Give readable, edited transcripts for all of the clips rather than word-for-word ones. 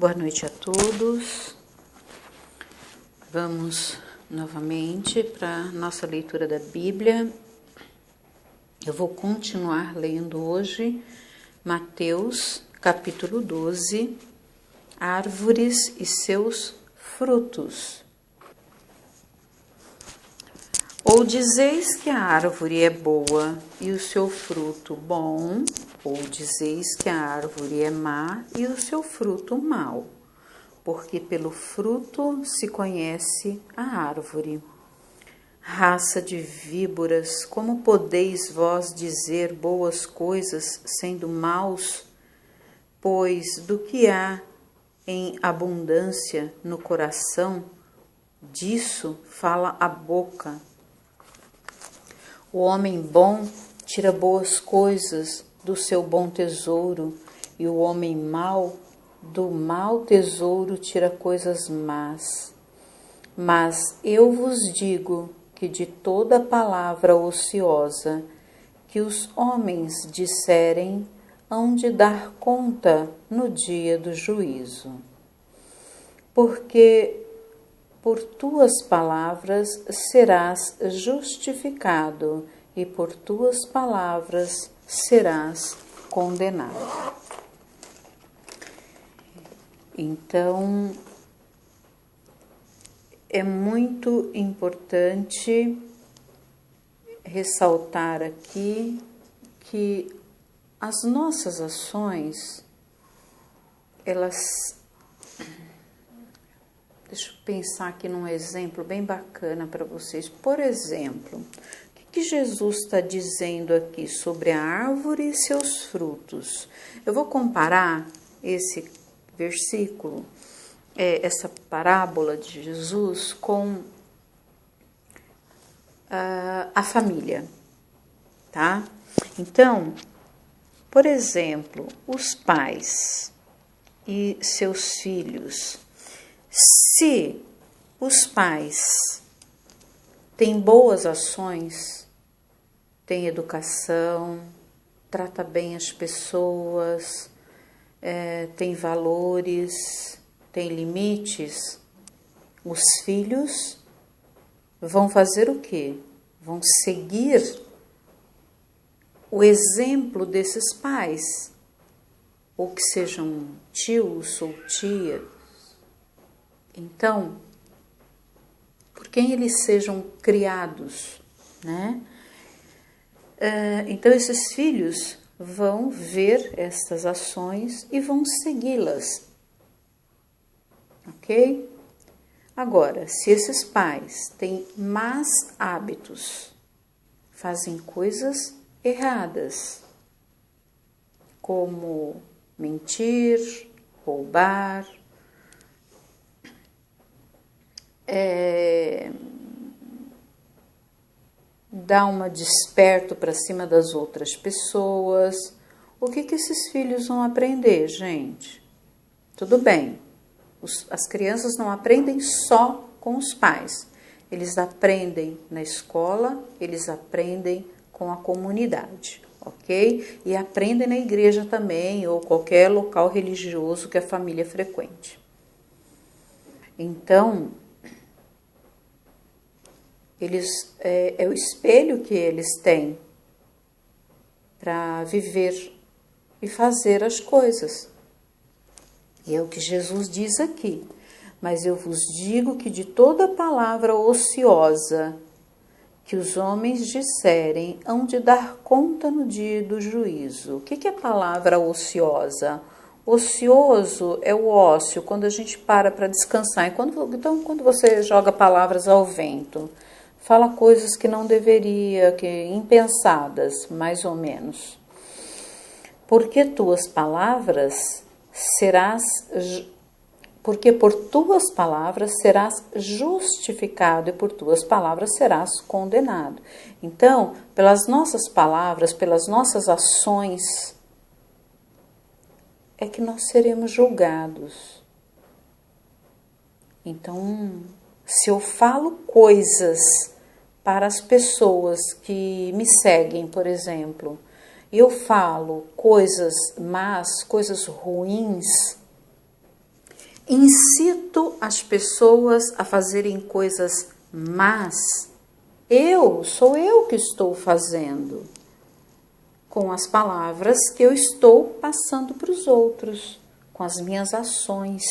Boa noite a todos. Vamos novamente para nossa leitura da Bíblia. Eu vou continuar lendo hoje Mateus, capítulo 12, Árvores e seus frutos. Ou dizeis que a árvore é boa e o seu fruto bom, ou dizeis que a árvore é má e o seu fruto mau, porque pelo fruto se conhece a árvore. Raça de víboras, como podeis vós dizer boas coisas sendo maus? Pois do que há em abundância no coração, disso fala a boca. O homem bom tira boas coisas do seu bom tesouro, e o homem mau do mau tesouro tira coisas más. Mas eu vos digo que de toda palavra ociosa que os homens disserem, hão de dar conta no dia do juízo. Porque por tuas palavras serás justificado, e por tuas palavras serás condenado. Então, é muito importante ressaltar aqui que as nossas ações, deixa eu pensar aqui num exemplo bem bacana para vocês. Por exemplo, o que Jesus está dizendo aqui sobre a árvore e seus frutos? Eu vou comparar esse versículo, essa parábola de Jesus com a família, tá? Então, por exemplo, os pais e seus filhos. Se os pais têm boas ações, têm educação, trata bem as pessoas, tem valores, tem limites, os filhos vão fazer o quê? Vão seguir o exemplo desses pais, ou que sejam tios ou tia. Então, por quem eles sejam criados, né? Então, esses filhos vão ver estas ações e vão segui-las, ok? Agora, se esses pais têm más hábitos, fazem coisas erradas, como mentir, roubar, dar uma desperto para cima das outras pessoas, o que esses filhos vão aprender, gente? Tudo bem, as crianças não aprendem só com os pais, eles aprendem na escola, eles aprendem com a comunidade, ok? E aprendem na igreja também, ou qualquer local religioso que a família frequente. Então, é o espelho que eles têm para viver e fazer as coisas. E é o que Jesus diz aqui. Mas eu vos digo que de toda palavra ociosa que os homens disserem, hão de dar conta no dia do juízo. O que é palavra ociosa? Ocioso é o ócio, quando a gente para descansar. Então, quando você joga palavras ao vento, fala coisas que não deveria, que impensadas, mais ou menos. Porque por tuas palavras serás justificado e por tuas palavras serás condenado. Então, pelas nossas palavras, pelas nossas ações, é que nós seremos julgados. Então, se eu falo coisas para as pessoas que me seguem, por exemplo, eu falo coisas más, coisas ruins, incito as pessoas a fazerem coisas más, sou eu que estou fazendo, com as palavras que eu estou passando para os outros, com as minhas ações.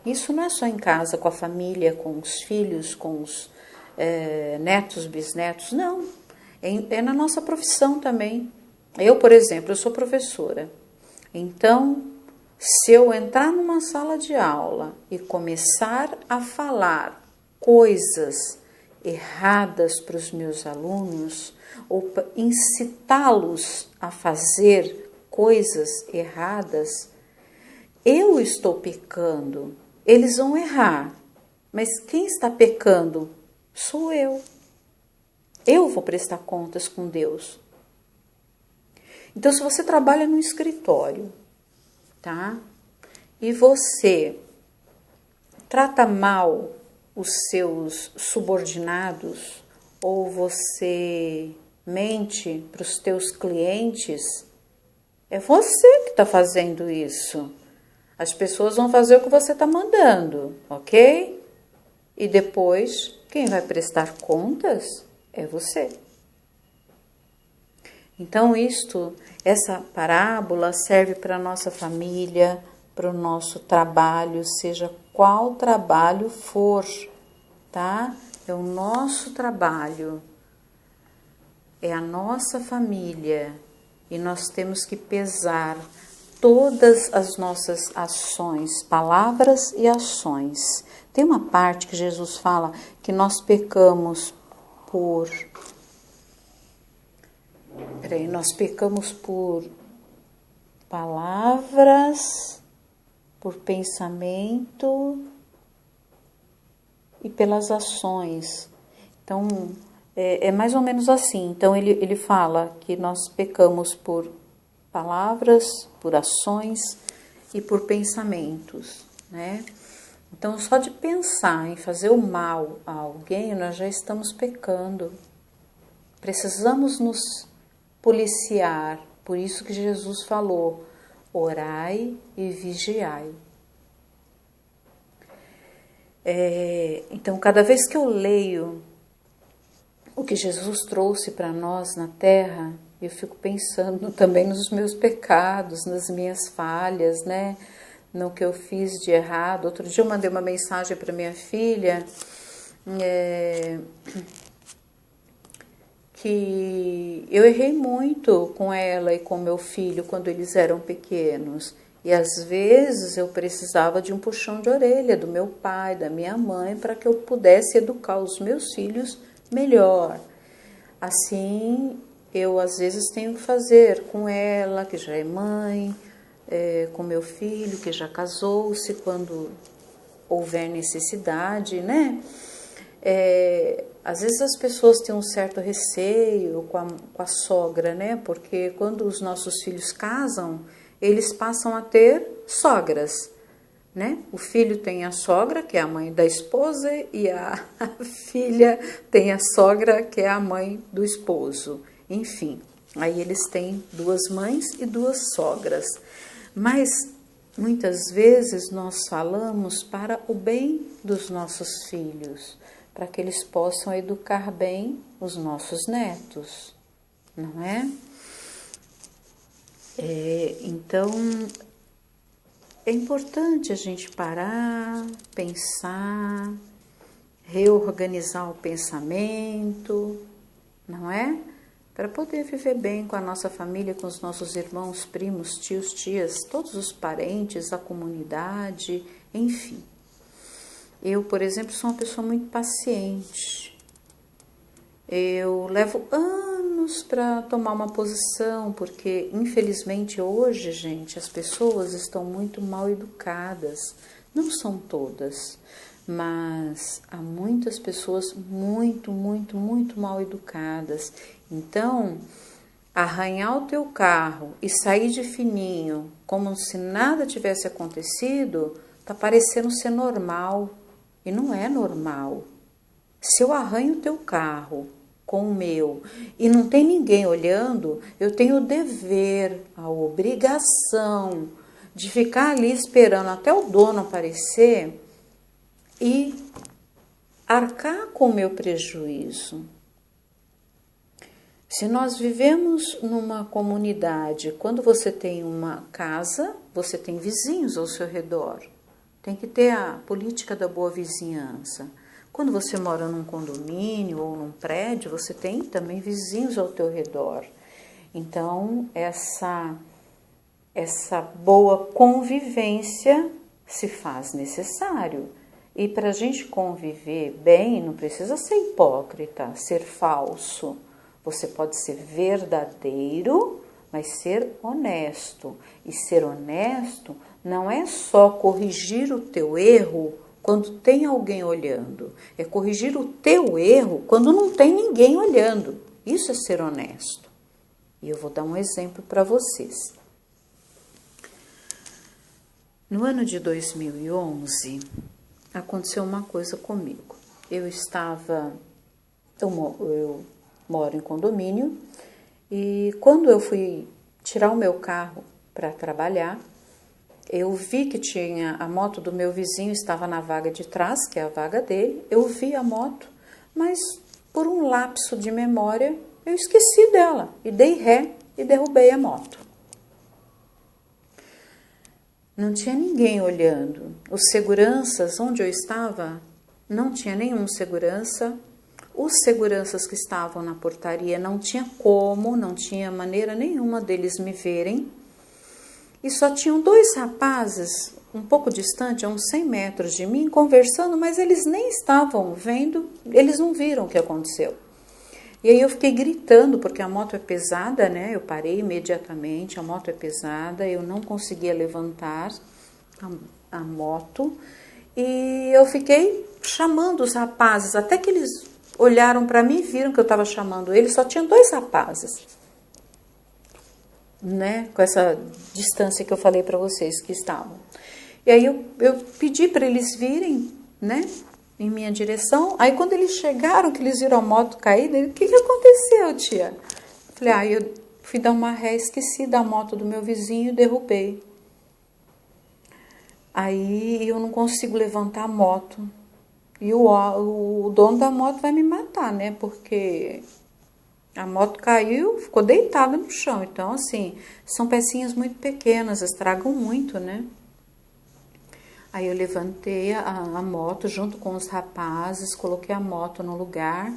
Isso não é só em casa, com a família, com os filhos, com os netos, bisnetos, não. É na nossa profissão também. Eu, por exemplo, eu sou professora. Então, se eu entrar numa sala de aula e começar a falar coisas erradas para os meus alunos, ou incitá-los a fazer coisas erradas, eu estou pecando. Eles vão errar, mas quem está pecando sou eu. Eu vou prestar contas com Deus. Então, se você trabalha no escritório, tá? E você trata mal os seus subordinados, ou você mente para os teus clientes, é você que está fazendo isso. As pessoas vão fazer o que você está mandando, ok? E depois, quem vai prestar contas é você. Então, essa parábola serve para a nossa família, para o nosso trabalho, seja qual trabalho for, tá? É o nosso trabalho, é a nossa família, e nós temos que pesar todas as nossas ações, palavras e ações. Tem uma parte que Jesus fala que nós pecamos por palavras, por pensamento e pelas ações. Então, é mais ou menos assim. Então, ele fala que nós pecamos por palavras, por ações e por pensamentos, né? Então, só de pensar em fazer o mal a alguém, nós já estamos pecando. Precisamos nos policiar. Por isso que Jesus falou: orai e vigiai. Então, cada vez que eu leio o que Jesus trouxe para nós na Terra, eu fico pensando também nos meus pecados, nas minhas falhas, né? No que eu fiz de errado. Outro dia eu mandei uma mensagem para minha filha que eu errei muito com ela e com meu filho quando eles eram pequenos. E às vezes eu precisava de um puxão de orelha do meu pai, da minha mãe, para que eu pudesse educar os meus filhos melhor. Assim, eu às vezes tenho que fazer com ela, que já é mãe, com meu filho, que já casou-se, quando houver necessidade, né? Às vezes as pessoas têm um certo receio com a sogra, né? Porque quando os nossos filhos casam, eles passam a ter sogras, né? O filho tem a sogra, que é a mãe da esposa, e a filha tem a sogra, que é a mãe do esposo. Enfim, aí eles têm duas mães e duas sogras. Mas muitas vezes nós falamos para o bem dos nossos filhos, para que eles possam educar bem os nossos netos, não é? Então, é importante a gente parar, pensar, reorganizar o pensamento, não é? Para poder viver bem com a nossa família, com os nossos irmãos, primos, tios, tias, todos os parentes, a comunidade, enfim. Eu, por exemplo, sou uma pessoa muito paciente. Eu levo anos para tomar uma posição, porque, infelizmente, hoje, gente, as pessoas estão muito mal educadas. Não são todas, mas há muitas pessoas muito, muito, muito mal educadas. Então, arranhar o teu carro e sair de fininho, como se nada tivesse acontecido, tá parecendo ser normal. E não é normal. Se eu arranho o teu carro com o meu e não tem ninguém olhando, eu tenho o dever, a obrigação de ficar ali esperando até o dono aparecer e arcar com o meu prejuízo. Se nós vivemos numa comunidade, quando você tem uma casa, você tem vizinhos ao seu redor. Tem que ter a política da boa vizinhança. Quando você mora num condomínio ou num prédio, você tem também vizinhos ao teu redor. Então, essa boa convivência se faz necessário. E para a gente conviver bem, não precisa ser hipócrita, ser falso. Você pode ser verdadeiro, mas ser honesto. E ser honesto não é só corrigir o teu erro quando tem alguém olhando. É corrigir o teu erro quando não tem ninguém olhando. Isso é ser honesto. E eu vou dar um exemplo para vocês. No ano de 2011, aconteceu uma coisa comigo. Eu moro em condomínio e quando eu fui tirar o meu carro para trabalhar, eu vi que tinha a moto do meu vizinho, estava na vaga de trás, que é a vaga dele. Eu vi a moto, mas por um lapso de memória eu esqueci dela e dei ré e derrubei a moto. Não tinha ninguém olhando. Os seguranças, onde eu estava, não tinha nenhum segurança. Os seguranças que estavam na portaria não tinha maneira nenhuma deles me verem. E só tinham dois rapazes, um pouco distante, a uns 100 metros de mim, conversando, mas eles nem estavam vendo, eles não viram o que aconteceu. E aí eu fiquei gritando, porque a moto é pesada, né? Eu parei imediatamente, a moto é pesada, eu não conseguia levantar a moto. E eu fiquei chamando os rapazes, até que eles olharam para mim e viram que eu estava chamando eles, só tinha dois rapazes, né? Com essa distância que eu falei para vocês que estavam. E aí eu pedi para eles virem, né? Em minha direção. Aí quando eles chegaram, que eles viram a moto cair, o que aconteceu, tia? Eu falei, eu fui dar uma ré, esqueci da moto do meu vizinho e derrubei. Aí eu não consigo levantar a moto. E o dono da moto vai me matar, né? Porque a moto caiu, ficou deitada no chão. Então, assim, são pecinhas muito pequenas, estragam muito, né? Aí eu levantei a moto junto com os rapazes, coloquei a moto no lugar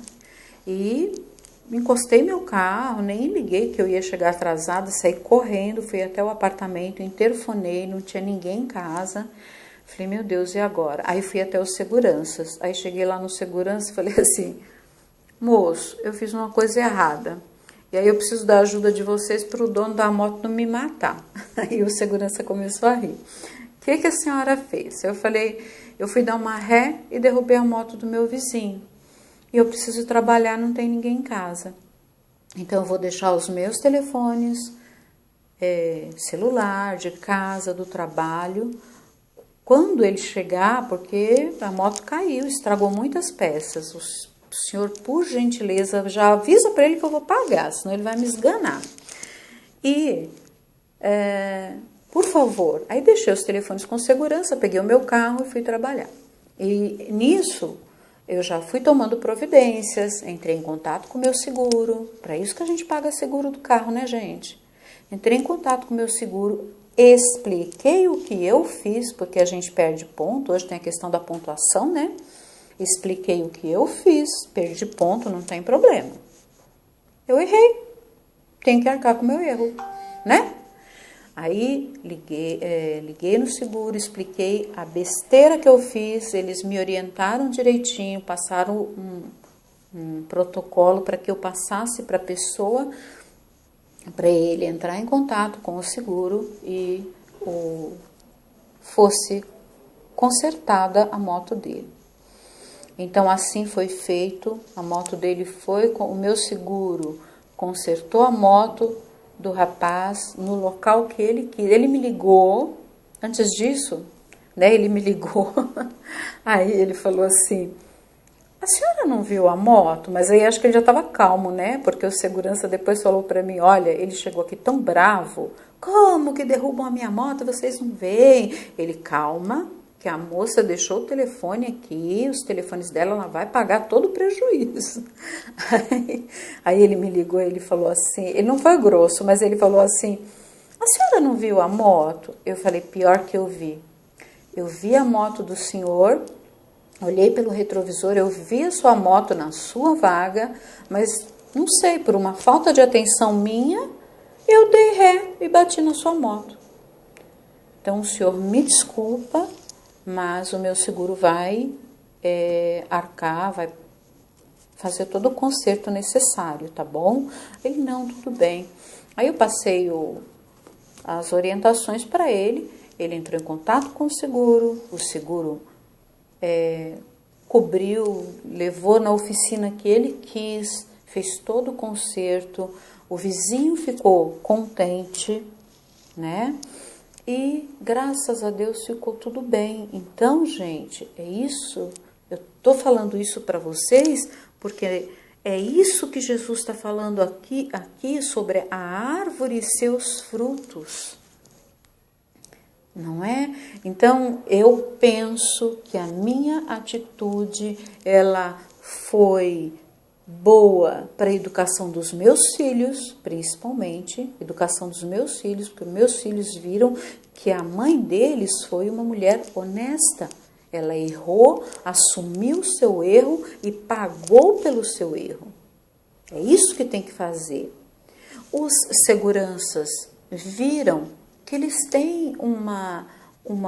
e encostei meu carro, nem liguei que eu ia chegar atrasada, saí correndo, fui até o apartamento, interfonei, não tinha ninguém em casa. Falei, meu Deus, e agora? Aí fui até os seguranças. Aí cheguei lá no segurança e falei assim, moço, eu fiz uma coisa errada. E aí eu preciso da ajuda de vocês para o dono da moto não me matar. Aí o segurança começou a rir. O que a senhora fez? Eu falei, eu fui dar uma ré e derrubei a moto do meu vizinho. E eu preciso trabalhar, não tem ninguém em casa. Então eu vou deixar os meus telefones, celular, de casa, do trabalho. Quando ele chegar, porque a moto caiu, estragou muitas peças. O senhor, por gentileza, já avisa para ele que eu vou pagar, senão ele vai me esganar. E, por favor, aí deixei os telefones com segurança, peguei o meu carro e fui trabalhar. E nisso, eu já fui tomando providências, entrei em contato com o meu seguro, para isso que a gente paga seguro do carro, né, gente? Entrei em contato com o meu seguro, expliquei o que eu fiz, porque a gente perde ponto, hoje tem a questão da pontuação, né? Expliquei o que eu fiz, perdi ponto, não tem problema. Eu errei, tenho que arcar com o meu erro, né? Aí liguei no seguro, expliquei a besteira que eu fiz, eles me orientaram direitinho, passaram um protocolo para que eu passasse para a pessoa, para ele entrar em contato com o seguro e fosse consertada a moto dele. Então assim foi feito, a moto dele foi, o meu seguro consertou a moto do rapaz no local que ele quis. Ele me ligou, antes disso, né, ele me ligou, aí ele falou assim, a senhora não viu a moto? Mas aí acho que ele já estava calmo, né? Porque o segurança depois falou para mim, olha, ele chegou aqui tão bravo. Como que derrubam a minha moto? Vocês não veem? Ele, calma, que a moça deixou o telefone aqui, os telefones dela, ela vai pagar todo o prejuízo. Aí ele me ligou, ele falou assim, ele não foi grosso, mas ele falou assim, a senhora não viu a moto? Eu falei, pior que eu vi. Eu vi a moto do senhor, olhei pelo retrovisor, eu vi a sua moto na sua vaga, mas não sei, por uma falta de atenção minha, eu dei ré e bati na sua moto. Então o senhor me desculpa, mas o meu seguro vai arcar, vai fazer todo o conserto necessário, tá bom? Ele, não, tudo bem. Aí eu passei as orientações para ele, ele entrou em contato com o seguro cobriu, levou na oficina que ele quis, fez todo o conserto, o vizinho ficou contente, né? E graças a Deus ficou tudo bem. Então, gente, é isso, eu tô falando isso para vocês porque é isso que Jesus está falando aqui sobre a árvore e seus frutos. Não é? Então, eu penso que a minha atitude, ela foi boa para a educação dos meus filhos, principalmente, educação dos meus filhos, porque meus filhos viram que a mãe deles foi uma mulher honesta. Ela errou, assumiu o seu erro e pagou pelo seu erro. É isso que tem que fazer. Os seguranças viram que eles têm uma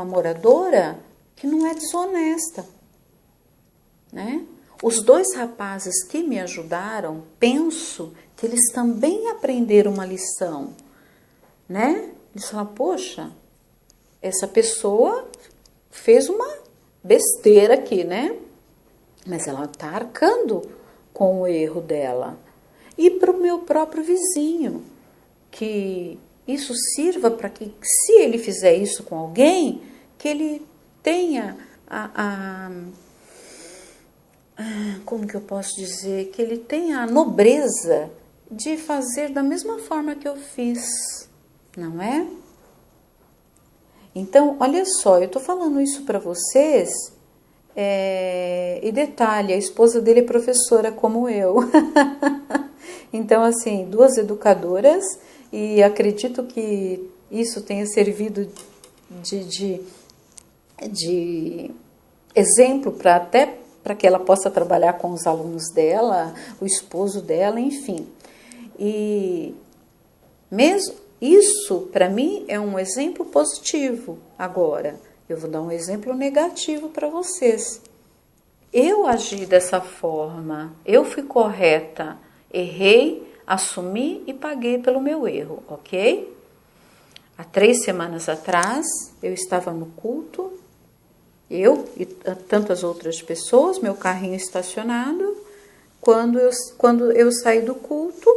moradora que não é desonesta, né? Os dois rapazes que me ajudaram, penso que eles também aprenderam uma lição, né? Eles falam, poxa, essa pessoa fez uma besteira aqui, né? Mas ela está arcando com o erro dela. E para o meu próprio vizinho, que isso sirva para que, se ele fizer isso com alguém, que ele tenha como que eu posso dizer? Que ele tenha a nobreza de fazer da mesma forma que eu fiz, não é? Então, olha só, eu tô falando isso para vocês, e detalhe, a esposa dele é professora como eu. Então, assim, duas educadoras, e acredito que isso tenha servido de exemplo até para que ela possa trabalhar com os alunos dela, o esposo dela, enfim. E mesmo isso, para mim, é um exemplo positivo. Agora, eu vou dar um exemplo negativo para vocês. Eu agi dessa forma, eu fui correta, errei, assumi e paguei pelo meu erro, ok? Há 3 semanas atrás, eu estava no culto, eu e tantas outras pessoas, meu carrinho estacionado. Quando eu saí do culto,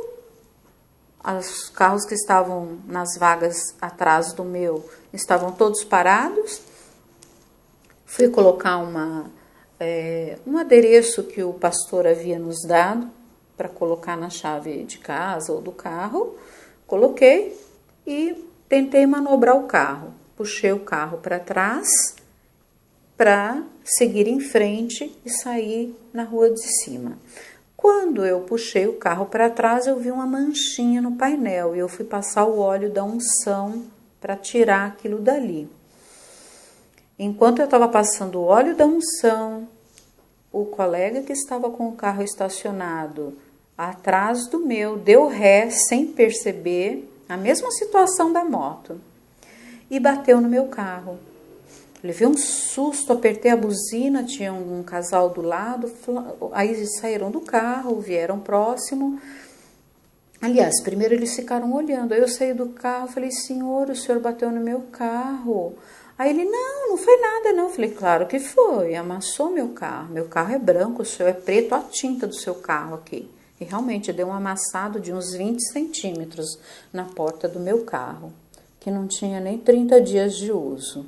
os carros que estavam nas vagas atrás do meu estavam todos parados. Fui colocar um adereço que o pastor havia nos dado para colocar na chave de casa ou do carro. Coloquei e tentei manobrar o carro. Puxei o carro para trás para seguir em frente e sair na rua de cima. Quando eu puxei o carro para trás, eu vi uma manchinha no painel e eu fui passar o óleo da unção para tirar aquilo dali. Enquanto eu estava passando o óleo da unção, o colega que estava com o carro estacionado atrás do meu deu ré sem perceber, a mesma situação da moto, e bateu no meu carro. Levei um susto, apertei a buzina, tinha um casal do lado, aí saíram do carro, vieram próximo. Aliás, primeiro eles ficaram olhando, aí eu saí do carro, falei, senhor, o senhor bateu no meu carro. Aí ele, não foi nada não. Eu falei, claro que foi, amassou meu carro é branco, o seu é preto, a tinta do seu carro aqui. E realmente deu um amassado de uns 20 centímetros na porta do meu carro, que não tinha nem 30 dias de uso.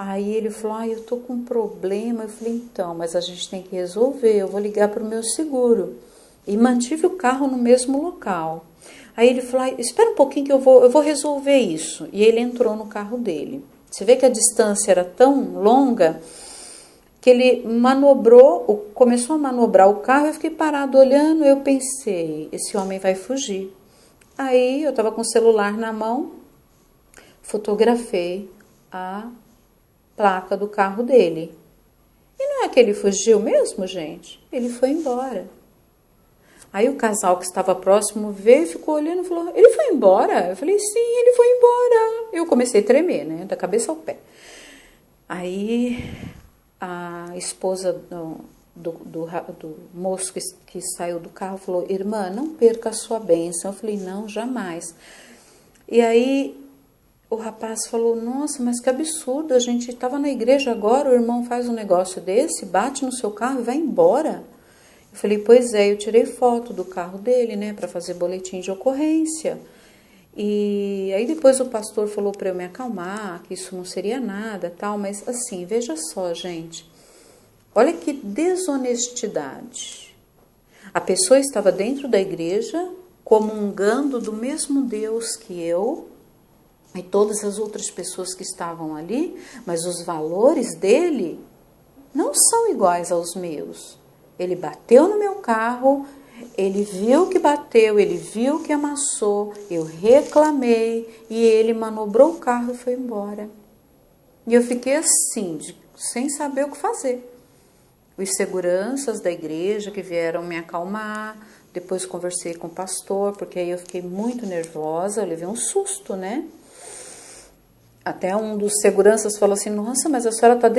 Aí ele falou, eu tô com um problema. Eu falei, então, mas a gente tem que resolver, eu vou ligar para o meu seguro. E mantive o carro no mesmo local. Aí ele falou, espera um pouquinho que eu vou resolver isso. E ele entrou no carro dele. Você vê que a distância era tão longa que ele começou a manobrar o carro. Eu fiquei parado olhando, eu pensei, esse homem vai fugir. Aí eu estava com o celular na mão, fotografei a placa do carro dele. E não é que ele fugiu mesmo, gente? Ele foi embora. Aí o casal que estava próximo veio, ficou olhando e falou, ele foi embora? Eu falei, sim, ele foi embora. Eu comecei a tremer, né, da cabeça ao pé. Aí a esposa do moço que saiu do carro falou, irmã, não perca a sua bênção. Eu falei, não, jamais. E aí o rapaz falou, nossa, mas que absurdo, a gente estava na igreja agora, o irmão faz um negócio desse, bate no seu carro e vai embora. Eu falei, pois é, eu tirei foto do carro dele, né, para fazer boletim de ocorrência. E aí depois o pastor falou para eu me acalmar, que isso não seria nada, tal, mas assim, veja só, gente, olha que desonestidade. A pessoa estava dentro da igreja, comungando do mesmo Deus que eu e todas as outras pessoas que estavam ali, mas os valores dele não são iguais aos meus. Ele bateu no meu carro, ele viu que bateu, ele viu que amassou, eu reclamei e ele manobrou o carro e foi embora. E eu fiquei assim, sem saber o que fazer. Os seguranças da igreja que vieram me acalmar, depois conversei com o pastor, porque aí eu fiquei muito nervosa, eu levei um susto, né? Até um dos seguranças falou assim, nossa, mas a senhora está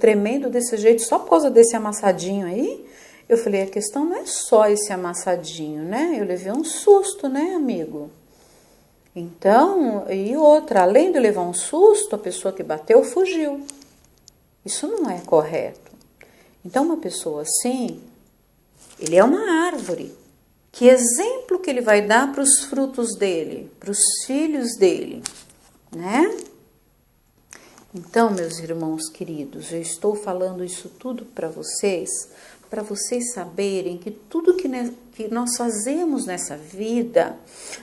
tremendo desse jeito só por causa desse amassadinho aí? Eu falei, a questão não é só esse amassadinho, né? Eu levei um susto, né, amigo? Então, e outra, além de levar um susto, a pessoa que bateu fugiu. Isso não é correto. Então, uma pessoa assim, ele é uma árvore. Que exemplo que ele vai dar para os frutos dele, para os filhos dele, né? Então, meus irmãos queridos, eu estou falando isso tudo para vocês saberem que tudo que nós fazemos nessa vida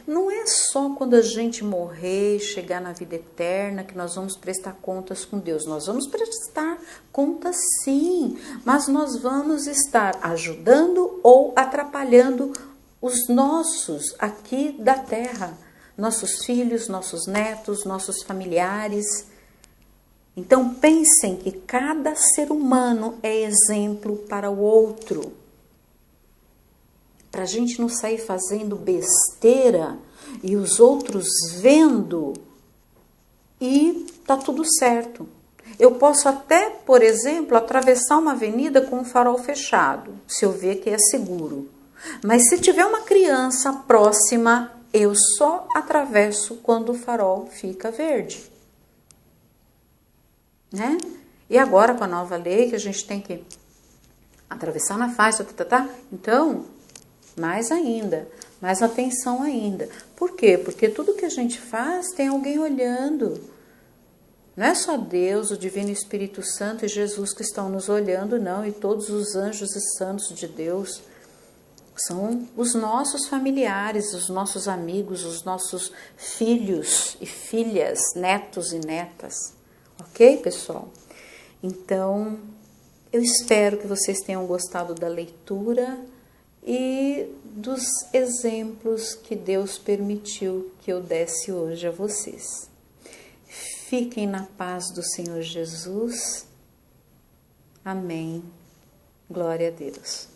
não é só quando a gente morrer, chegar na vida eterna, que nós vamos prestar contas com Deus. Nós vamos prestar contas sim, mas nós vamos estar ajudando ou atrapalhando os nossos aqui da terra, nossos filhos, nossos netos, nossos familiares. Então pensem que cada ser humano é exemplo para o outro. Para a gente não sair fazendo besteira e os outros vendo e tá tudo certo. Eu posso até, por exemplo, atravessar uma avenida com o farol fechado, se eu ver que é seguro. Mas se tiver uma criança próxima, eu só atravesso quando o farol fica verde. Né? E agora com a nova lei que a gente tem que atravessar na faixa, então, mais ainda, mais atenção ainda. Por quê? Porque tudo que a gente faz tem alguém olhando. Não é só Deus, o Divino Espírito Santo e Jesus que estão nos olhando, não, e todos os anjos e santos de Deus. São os nossos familiares, os nossos amigos, os nossos filhos e filhas, netos e netas. Ok, pessoal? Então, eu espero que vocês tenham gostado da leitura e dos exemplos que Deus permitiu que eu desse hoje a vocês. Fiquem na paz do Senhor Jesus. Amém. Glória a Deus.